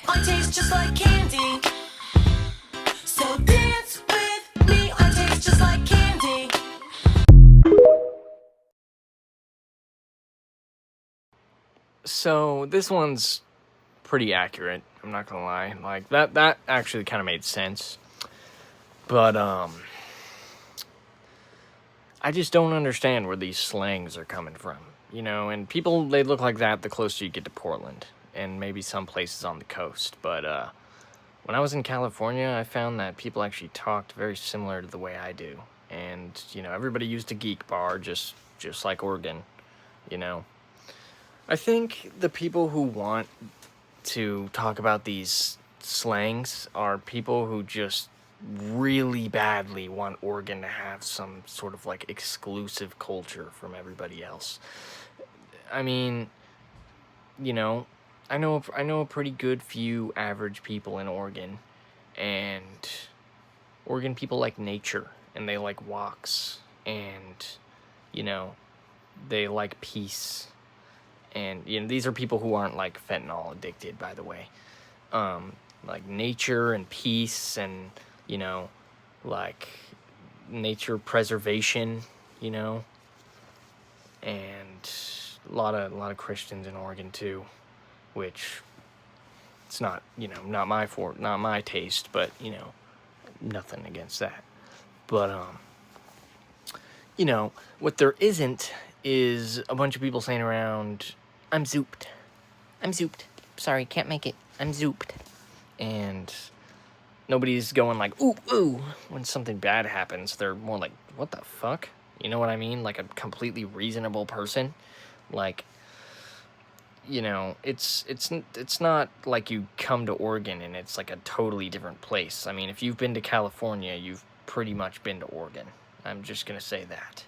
I taste just like candy. So dance with me. I taste just like candy. So this one's pretty accurate. I'm not gonna lie. Like that actually kind of made sense. But I just don't understand where these slangs are coming from. And people, they look like that the closer you get to Portland and maybe some places on the coast. But when I was in California, I found that people actually talked very similar to the way I do. And everybody used a geek bar just like Oregon, you know. I think the people who want to talk about these slangs are people who just really badly want Oregon to have some sort of like exclusive culture from everybody else. I mean, you know, I know a pretty good few average people in Oregon, and Oregon people like nature and they like walks, and you know, they like peace. And these are people who aren't like fentanyl addicted, by the way. Like nature and peace, and you know like nature preservation, you know and a lot of Christians in Oregon too, which it's not, not my taste, but nothing against that. But what there isn't is a bunch of people saying around, I'm zooped, I'm zooped, sorry, can't make it, I'm zooped. And nobody's going like, ooh, ooh, when something bad happens. They're more like, what the fuck? You know what I mean? Like a completely reasonable person. Like, it's not like you come to Oregon and it's like a totally different place. I mean, if you've been to California, you've pretty much been to Oregon. I'm just gonna say that.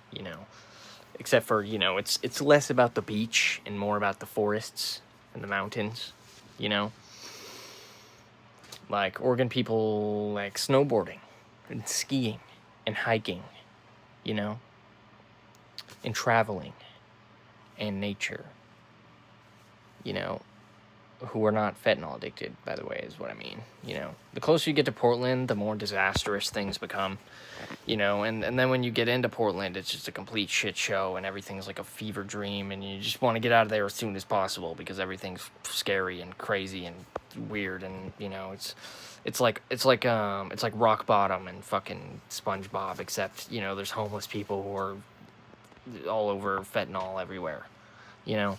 Except for, it's less about the beach and more about the forests and the mountains, you know? Like, Oregon people like snowboarding and skiing and hiking, you know, and traveling and nature, you know, who are not fentanyl addicted, by the way, is what I mean. The closer you get to Portland, the more disastrous things become, and then when you get into Portland, it's just a complete shit show and everything's like a fever dream, and you just want to get out of there as soon as possible because everything's scary and crazy and weird, and it's like rock bottom and fucking SpongeBob, except there's homeless people who are all over fentanyl everywhere, you know.